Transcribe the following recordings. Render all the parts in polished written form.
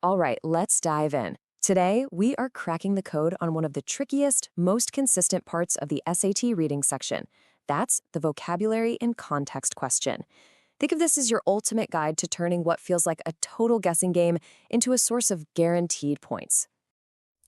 All right, let's dive in. Today, we are cracking the code on one of the trickiest, most consistent parts of the SAT reading section. That's the vocabulary and context question. Think of this as your ultimate guide to turning what feels like a total guessing game into a source of guaranteed points.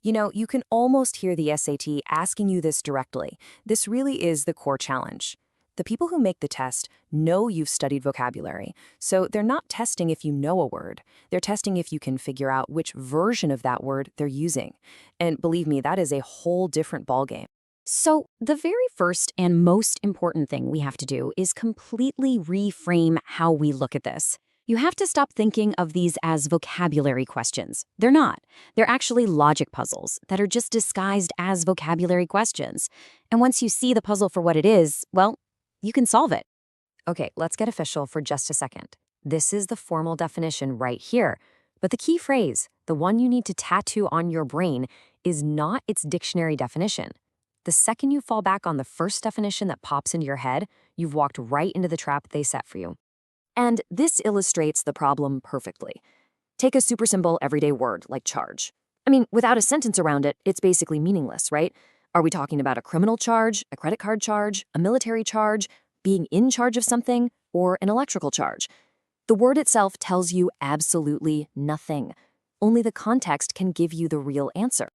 You know, you can almost hear the SAT asking you this directly. This really is the core challenge. The people who make the test know you've studied vocabulary, so they're not testing if you know a word. They're testing if you can figure out which version of that word they're using. And believe me, that is a whole different ballgame. So, the very first and most important thing we have to do is completely reframe how we look at this. You have to stop thinking of these as vocabulary questions. They're not. They're actually logic puzzles that are just disguised as vocabulary questions. And once you see the puzzle for what it is, well, you can solve it. Okay, let's get official for just a second. This is the formal definition right here. But the key phrase, the one you need to tattoo on your brain, is not its dictionary definition. The second you fall back on the first definition that pops into your head, you've walked right into the trap they set for you. And this illustrates the problem perfectly. Take a super simple everyday word like charge. I mean, without a sentence around it, it's basically meaningless, right? Are we talking about a criminal charge, a credit card charge, a military charge, being in charge of something, or an electrical charge? The word itself tells you absolutely nothing. Only the context can give you the real answer.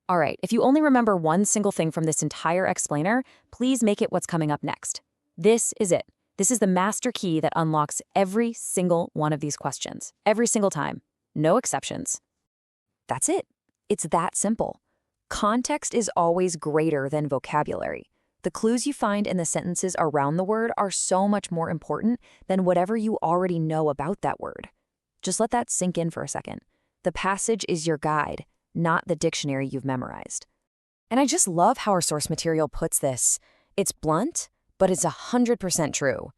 All right, if you only remember one single thing from this entire explainer, please make it what's coming up next. This is it. This is the master key that unlocks every single one of these questions, every single time. No exceptions. That's it. It's that simple. Context is always greater than vocabulary. The clues you find in the sentences around the word are so much more important than whatever you already know about that word. Just let that sink in for a second. The passage is your guide, not the dictionary you've memorized. And I just love how our source material puts this. It's blunt, but it's 100% true.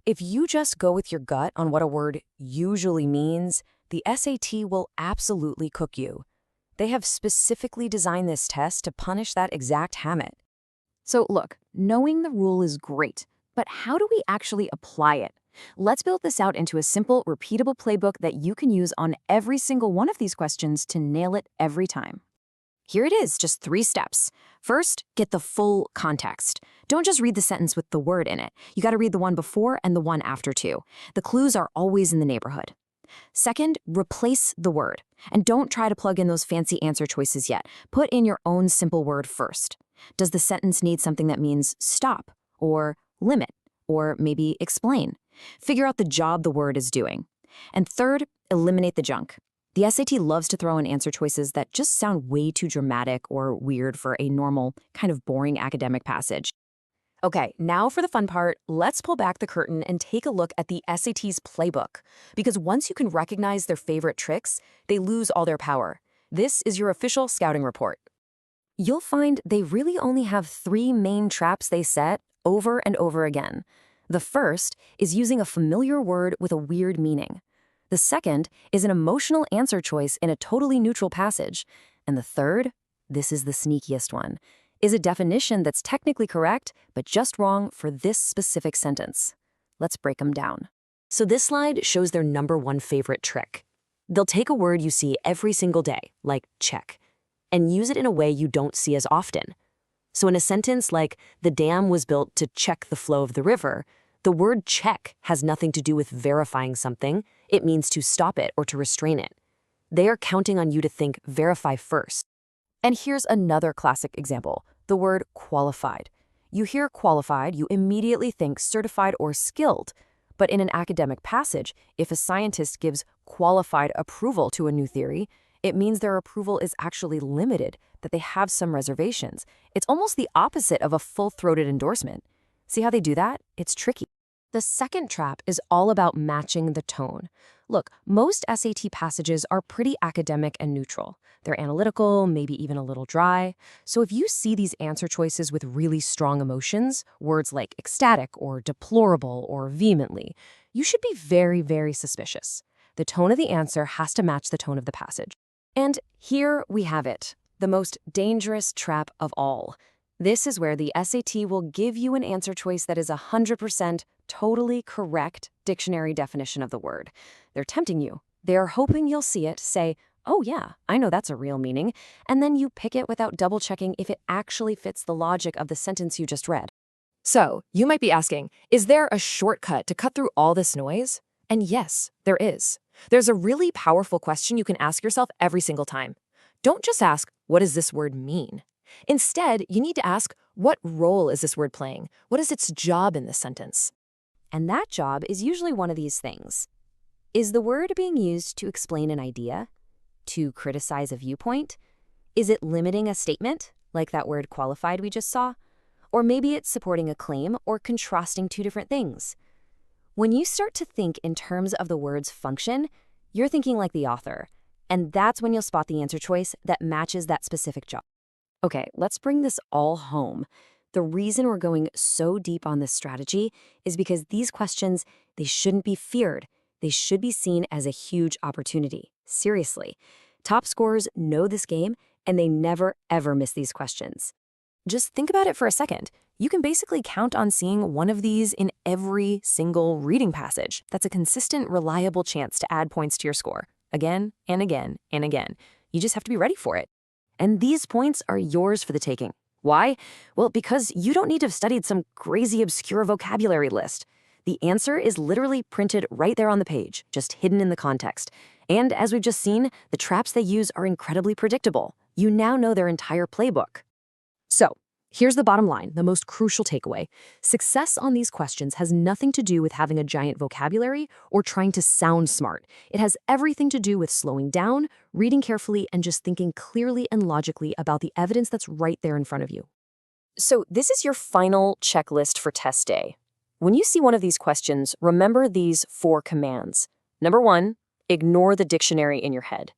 If you just go with your gut on what a word usually means, the SAT will absolutely cook you. They have specifically designed this test to punish that exact habit. So look, knowing the rule is great, but how do we actually apply it? Let's build this out into a simple, repeatable playbook that you can use on every single one of these questions to nail it every time. Here it is, just 3 steps. First, get the full context. Don't just read the sentence with the word in it. You got to read the one before and the one after too. The clues are always in the neighborhood. Second, replace the word. And don't try to plug in those fancy answer choices yet. Put in your own simple word first. Does the sentence need something that means stop, or limit, or maybe explain? Figure out the job the word is doing. And third, eliminate the junk. The SAT loves to throw in answer choices that just sound way too dramatic or weird for a normal, kind of boring academic passage. Okay, now for the fun part, let's pull back the curtain and take a look at the SAT's playbook. Because once you can recognize their favorite tricks, they lose all their power. This is your official scouting report. You'll find they really only have 3 main traps they set over and over again. The first is using a familiar word with a weird meaning. The second is an emotional answer choice in a totally neutral passage. And the third, this is the sneakiest one, is a definition that's technically correct, but just wrong for this specific sentence. Let's break them down. So this slide shows their #1 favorite trick. They'll take a word you see every single day, like check, and use it in a way you don't see as often. So in a sentence like, the dam was built to check the flow of the river, the word check has nothing to do with verifying something. It means to stop it or to restrain it. They are counting on you to think verify first. And here's another classic example, the word qualified. You hear qualified, you immediately think certified or skilled. But in an academic passage, if a scientist gives qualified approval to a new theory, it means their approval is actually limited, that they have some reservations. It's almost the opposite of a full-throated endorsement. See how they do that? It's tricky. The second trap is all about matching the tone. Look, most SAT passages are pretty academic and neutral. They're analytical, maybe even a little dry. So if you see these answer choices with really strong emotions, words like ecstatic or deplorable or vehemently, you should be very, very suspicious. The tone of the answer has to match the tone of the passage. And here we have it, the most dangerous trap of all. This is where the SAT will give you an answer choice that is 100% totally correct dictionary definition of the word. They're tempting you. They are hoping you'll see it, say, Oh, yeah, I know that's a real meaning. And then you pick it without double checking if it actually fits the logic of the sentence you just read. So, you might be asking, is there a shortcut to cut through all this noise? And yes, there is. There's a really powerful question you can ask yourself every single time. Don't just ask, what does this word mean? Instead, you need to ask, what role is this word playing? What is its job in this sentence? And that job is usually one of these things. Is the word being used to explain an idea? To criticize a viewpoint? Is it limiting a statement, like that word qualified we just saw? Or maybe it's supporting a claim or contrasting two different things. When you start to think in terms of the word's function, you're thinking like the author. And that's when you'll spot the answer choice that matches that specific job. Okay, let's bring this all home. The reason we're going so deep on this strategy is because these questions, they shouldn't be feared. They should be seen as a huge opportunity. Seriously. Top scorers know this game, and they never, ever miss these questions. Just think about it for a second. You can basically count on seeing one of these in every single reading passage. That's a consistent, reliable chance to add points to your score. Again and again and again. You just have to be ready for it. And these points are yours for the taking. Why? Well, because you don't need to have studied some crazy, obscure vocabulary list. The answer is literally printed right there on the page, just hidden in the context. And as we've just seen, the traps they use are incredibly predictable. You now know their entire playbook. So, here's the bottom line, the most crucial takeaway. Success on these questions has nothing to do with having a giant vocabulary or trying to sound smart. It has everything to do with slowing down, reading carefully, and just thinking clearly and logically about the evidence that's right there in front of you. So, this is your final checklist for test day. When you see one of these questions, remember these 4 commands. Number 1, ignore the dictionary in your head.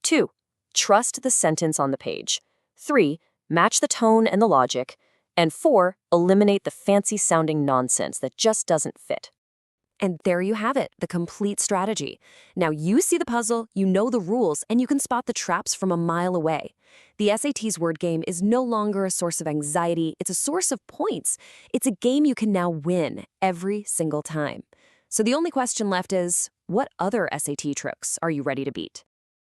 2, trust the sentence on the page. 3, match the tone and the logic. And 4, eliminate the fancy-sounding nonsense that just doesn't fit. And there you have it, the complete strategy. Now you see the puzzle, you know the rules, and you can spot the traps from a mile away. The SAT's word game is no longer a source of anxiety, it's a source of points. It's a game you can now win every single time. So the only question left is, what other SAT tricks are you ready to beat?